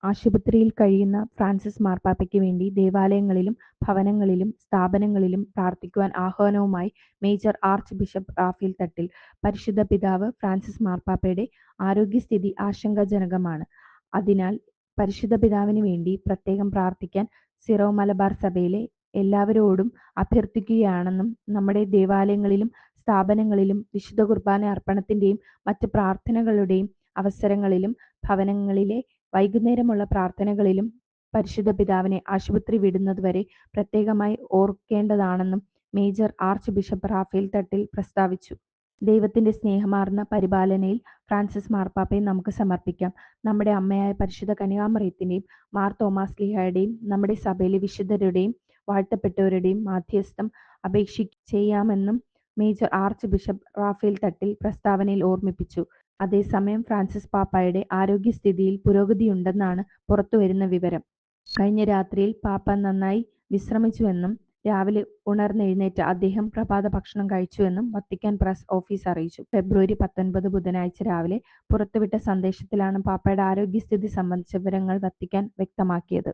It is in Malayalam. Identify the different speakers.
Speaker 1: ആശുപത്രിയിൽ കഴിയുന്ന ഫ്രാൻസിസ് മാർപ്പാപ്പയ്ക്ക് വേണ്ടി ദേവാലയങ്ങളിലും ഭവനങ്ങളിലും സ്ഥാപനങ്ങളിലും പ്രാർത്ഥിക്കുവാൻ ആഹ്വാനവുമായി major arch bishop Raphael Thattil. പരിശുദ്ധ പിതാവ് ഫ്രാൻസിസ് മാർപ്പാപ്പയുടെ ആരോഗ്യസ്ഥിതി ആശങ്കാജനകമാണ്. അതിനാൽ പരിശുദ്ധ പിതാവിന് വേണ്ടി പ്രത്യേകം പ്രാർത്ഥിക്കാൻ സിറോ മലബാർ സഭയിലെ എല്ലാവരോടും അഭ്യർത്ഥിക്കുകയാണെന്നും നമ്മുടെ ദേവാലയങ്ങളിലും സ്ഥാപനങ്ങളിലും വിശുദ്ധ കുർബാന അർപ്പണത്തിന്റെയും മറ്റ് പ്രാർത്ഥനകളുടെയും അവസരങ്ങളിലും ഭവനങ്ങളിലെ വൈകുന്നേരമുള്ള പ്രാർത്ഥനകളിലും പരിശുദ്ധ പിതാവിനെ ആശുപത്രി വിടുന്നതുവരെ പ്രത്യേകമായി ഓർക്കേണ്ടതാണെന്നും major arch bishop Raphael Thattil പ്രസ്താവിച്ചു. ദൈവത്തിന്റെ സ്നേഹമാർന്ന പരിപാലനയിൽ ഫ്രാൻസിസ് മാർപ്പാപ്പയെ നമുക്ക് സമർപ്പിക്കാം. നമ്മുടെ അമ്മയായ പരിശുദ്ധ കന്യകാമറിയത്തിന്റെയും മാർ തോമാശ്ലീഹായുടെയും നമ്മുടെ സഭയിലെ വിശുദ്ധരുടെയും വാഴ്ത്തപ്പെട്ടവരുടെയും മാധ്യസ്ഥം ചെയ്യാമെന്നും major arch bishop Raphael Thattil പ്രസ്താവനയിൽ ഓർമ്മിപ്പിച്ചു. അതേസമയം ഫ്രാൻസിസ് പാപ്പായുടെ ആരോഗ്യസ്ഥിതിയിൽ പുരോഗതിയുണ്ടെന്നാണ് പുറത്തുവരുന്ന വിവരം. കഴിഞ്ഞ രാത്രിയിൽ പാപ്പ നന്നായി വിശ്രമിച്ചുവെന്നും രാവിലെ ഉണർന്നെഴുന്നേറ്റ് അദ്ദേഹം പ്രഭാത ഭക്ഷണം കഴിച്ചുവെന്നും വത്തിക്കാൻ പ്രസ് ഓഫീസ് അറിയിച്ചു. ഫെബ്രുവരി 19 ബുധനാഴ്ച രാവിലെ പുറത്തുവിട്ട സന്ദേശത്തിലാണ് പാപ്പയുടെ ആരോഗ്യസ്ഥിതി സംബന്ധിച്ച വിവരങ്ങൾ വത്തിക്കാൻ വ്യക്തമാക്കിയത്.